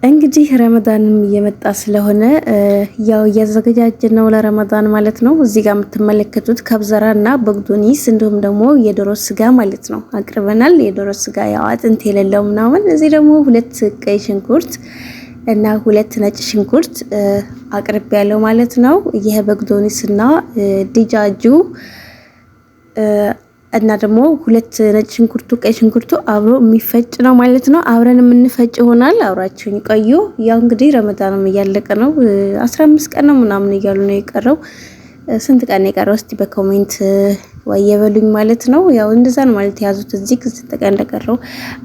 እንግዲህ ረመዳንም እየመጣ ስለሆነ ያው እያዘገጃጀን ነው ለረመዳን ማለት ነው። እዚህ ጋር የምትመለከቱት ከብዘራና በግዶኒስ እንዲሁም ደግሞ የዶሮ ስጋ ማለት ነው አቅርበናል። የዶሮ ስጋ ያው አጥንት የሌለው ምናምን። እዚህ ደግሞ 2 ቀይ ሽንኩርት እና 2 ነጭ ሽንኩርት አቅርቤ ያለው ማለት ነው። ይሄ በግዶኒስና ዲጃጁ እና ደግሞ 2 ነጭ ሽንኩርቱ ቀይ ሽንኩርቱ አብሮ የሚፈጭ ነው ማለት ነው። አብረን የምንፈጭ ይሆናል። አብራችሁኝ ቆዩ። ያው እንግዲህ ረመዳንም እያለቀ ነው። 15 ቀን ነው ምናምን እያሉ ነው የቀረው። ስንት ቀን የቀረው እስቲ በኮሜንት ወየበሉኝ ማለት ነው። ያው እንደዛ ነው ማለት ያዙት። እዚህ ስንት ቀን እንደቀረው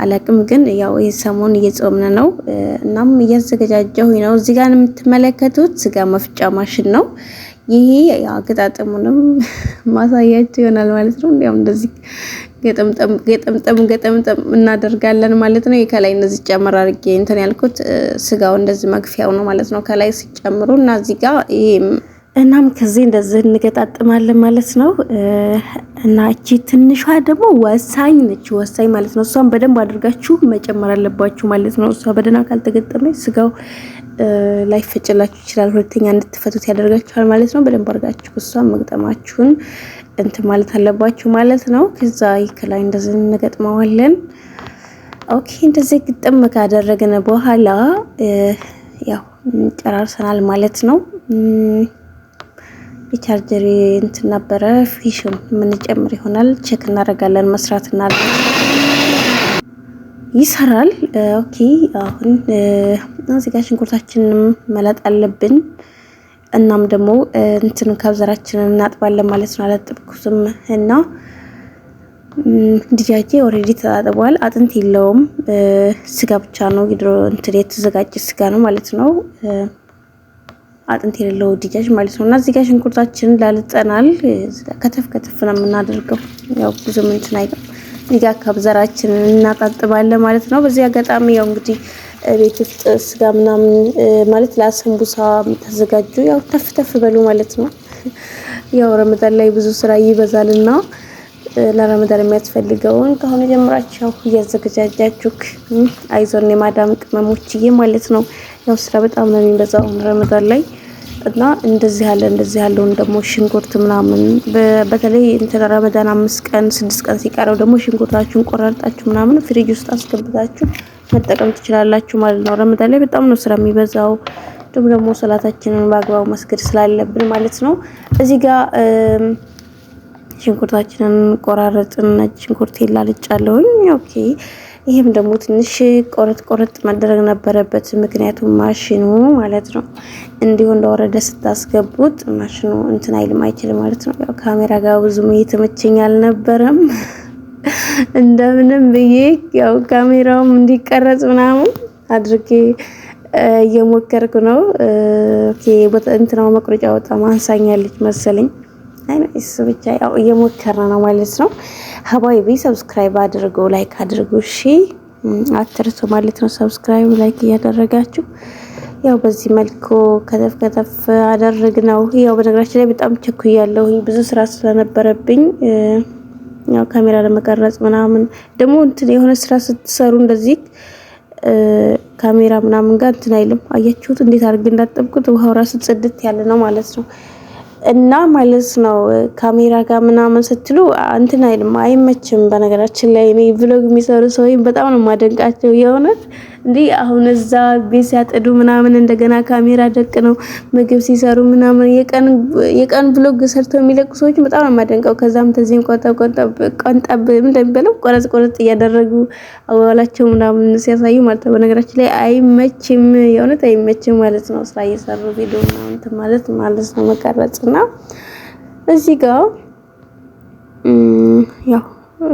አላቅም፣ ግን ያው የሰሞን እየጾምን ነው። እናም እያዘገጃጀሁኝ ነው። እዚህ ጋር የምትመለከቱት ስጋ መፍጫ ማሽን ነው። ይሄ አገጣጠሙንም ማሳያችሁ ይሆናል ማለት ነው። እንዲያውም እንደዚህ ገጠምጠም እናደርጋለን ማለት ነው። ከላይ እንደዚህ ጨምር አድርጌ እንትን ያልኩት ስጋው እንደዚህ መግፊያው ነው ማለት ነው። ከላይ ሲጨምሩ እና እዚህ ጋር እናም ከዚህ እንደዚህ እንገጣጥማለን ማለት ነው። እና እቺ ትንሿ ደግሞ ወሳኝ ነች፣ ወሳኝ ማለት ነው። እሷን በደንብ አድርጋችሁ መጨመር አለባችሁ ማለት ነው። እሷ በደና ካልተገጠመች ስጋው ላይፈጭላችሁ ይችላል። ሁለተኛ እንድትፈቱት ያደርጋችኋል ማለት ነው። በደንብ አድርጋችሁ እሷን መግጠማችሁን እንትን ማለት አለባችሁ ማለት ነው። ከዛ ከላይ እንደዚህ እንገጥመዋለን። ኦኬ፣ እንደዚህ ግጥም ካደረግን በኋላ ያው ጨራርሰናል ማለት ነው። የቻርጀር እንትን ነበረ ፊሽን የምንጨምር ይሆናል። ቼክ እናደርጋለን። መስራትና ይሰራል። ኦኬ፣ አሁን እዚህ ጋር ሽንኩርታችንን መላጥ አለብን። እናም ደግሞ እንትን ካብዘራችንን እናጥባለን ማለት ነው። አላጥብኩትም እና ዲጃጄ ኦሬዲ ተጣጥቧል። አጥንት የለውም፣ ስጋ ብቻ ነው። ይድሮ እንትን የተዘጋጀ ስጋ ነው ማለት ነው። አጥንት የሌለው ዲጃጅ ማለት ነው። እና እዚህ ጋር ሽንኩርታችንን ላልጠናል። ከተፍ ከተፍ ነው የምናደርገው። ያው ብዙ እንትን አይደለም። እዚህ ጋር ካብዘራችንን እናጣጥባለን ማለት ነው። በዚህ አጋጣሚ ያው እንግዲህ ቤት ውስጥ ስጋ ምናምን ማለት ለአሰንቡሳ ተዘጋጁ፣ ያው ተፍ ተፍ በሉ ማለት ነው። ያው ረመዳን ላይ ብዙ ስራ ይበዛልና ለረመዳን የሚያስፈልገውን ከአሁኑ ጀምራችሁ እያዘገጃጃችሁ አይዞን የማዳም ቅመሞችዬ ማለት ነው። ያው ስራ በጣም ነው የሚበዛው ረመዳን ላይ እና እንደዚህ ያለውን ደግሞ ሽንኩርት ምናምን በተለይ እንትን ረመዳን 5 ቀን 6 ቀን ሲቀረው ደግሞ ሽንኩርታችሁን ቆራርጣችሁ ምናምን ፍሪጅ ውስጥ አስገብታችሁ መጠቀም ትችላላችሁ ማለት ነው። ረመዳን ላይ በጣም ነው ስራ የሚበዛው። ደግሞ ሰላታችንን በአግባቡ መስገድ ስላለብን ማለት ነው። እዚህ ጋር ሽንኩርታችንን ቆራረጥን። ነጭ ሽንኩርት ላልጫለሁኝ። ኦኬ፣ ይሄም ደግሞ ትንሽ ቆረጥ መደረግ ነበረበት፣ ምክንያቱም ማሽኑ ማለት ነው እንዲሁ እንደወረደ ስታስገቡት ማሽኑ እንትን አይችልም ማለት ነው። ያው ካሜራ ጋር ብዙም እየተመቸኝ አልነበረም። እንደምንም ብዬ ያው ካሜራውም እንዲቀረጽ ምናምን አድርጌ እየሞከርኩ ነው። ኦኬ፣ እንትናው መቁረጫ ወጣ ማንሳኛለች መሰለኝ። አይነስ ብቻ ያው እየሞከረ ነው ማለት ነው። ሀባይቢ ሰብስክራይብ አድርጉ፣ ላይክ አድርጉ። እሺ አትርሱ ማለት ነው። ሰብስክራይብ ላይክ እያደረጋችሁ ያው በዚህ መልኩ ከተፍ አደረግነው። ያው በነገራችን ላይ በጣም ቸኩያለሁ፣ ብዙ ስራ ስለነበረብኝ ያው ካሜራ ለመቀረጽ ምናምን ደግሞ እንትን የሆነ ስራ ስትሰሩ እንደዚህ ካሜራ ምናምን ጋር እንትን አይልም። አያችሁት እንዴት አድርጌ እንዳጠብኩት? ውሃው ራሱ ጽድት ያለ ነው ማለት ነው። እና ማለት ነው ካሜራ ጋር ምናምን ስትሉ እንትን አይልም፣ አይመችም። በነገራችን ላይ እኔ ቭሎግ የሚሰሩ ሰው በጣም ነው ማደንቃቸው የሆነት እንዴ። አሁን እዛ ቤት ሲያጠዱ ምናምን እንደገና ካሜራ ደቅ ነው ምግብ ሲሰሩ ምናምን የቀን ቭሎግ ሰርተው የሚለቁ ሰዎች በጣም ነው ማደንቀው። ከዛም ተዚህን ቆንጠብ እንደሚበለው ቆረጥ እያደረጉ አዋላቸው ምናምን ሲያሳዩ ማለት ነው። በነገራችን ላይ አይመችም፣ የሆነት አይመችም ማለት ነው። ስራ እየሰሩ ቪዲዮ ምናምን ማለት ነው መቀረጽ እና እዚህ ጋር ያው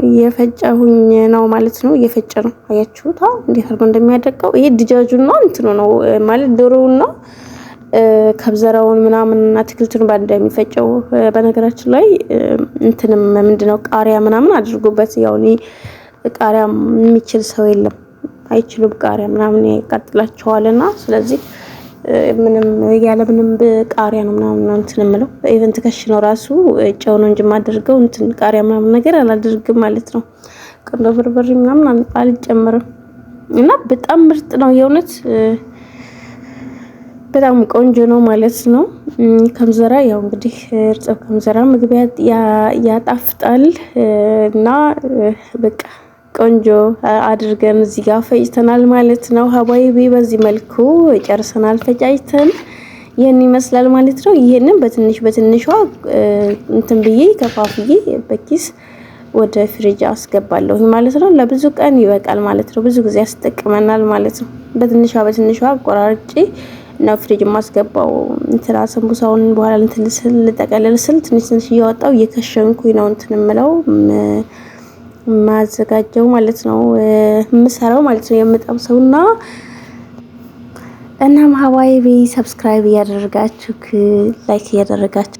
እየፈጨሁኝ ነው ማለት ነው። እየፈጨ ነው። አያችሁት እንዴት አድርጎ እንደሚያደቀው። ይሄ ዲጃጁና እንትኑ ነው ማለት ዶሮውና ከብዘራውን ምናምን አትክልቱን ባንድ የሚፈጨው። በነገራችን ላይ እንትንም ምንድነው ቃሪያ ምናምን አድርጎበት። ያው እኔ ቃሪያ የሚችል ሰው የለም፣ አይችሉም። ቃሪያ ምናምን ያቃጥላቸዋልና ስለዚህ ምንም ያለ ምንም ቃሪያ ነው ምናምን እንትን የምለው። ኢቨንት ከሽኖ ራሱ ጨው ነው እንጂ ማደርገው እንትን ቃሪያ ምናምን ነገር አላደርግም ማለት ነው። ቆንጆ በርበሬ ምናምን አልጨምርም እና በጣም ምርጥ ነው የእውነት። በጣም ቆንጆ ነው ማለት ነው። ከምዘራ ያው እንግዲህ እርጥብ ከምዘራ ምግብ ያጣፍጣል እና በቃ ቆንጆ አድርገን እዚህ ጋር ፈጭተናል ማለት ነው። ሀባይቢ በዚህ መልኩ ጨርሰናል ፈጫጭተን ይሄን ይመስላል ማለት ነው። ይሄንን በትንሿ እንትን ብዬ ከፋፍዬ በኪስ ወደ ፍሪጅ አስገባለሁ ማለት ነው። ለብዙ ቀን ይበቃል ማለት ነው። ብዙ ጊዜ ያስጠቅመናል ማለት ነው። በትንሿ አቆራርጬ ነው ፍሪጅ ማስገባው። እንትና ሰንቡሳውን በኋላ ልጠቀልል ስል ትንሽ እያወጣው እየከሸንኩኝ ነው እንትን እምለው ማዘጋጀው ማለት ነው። የምሰራው ማለት ነው የምጠብሰውና እናም ሀባይቢ ሰብስክራይብ እያደረጋችሁ ላይክ እያደረጋችሁ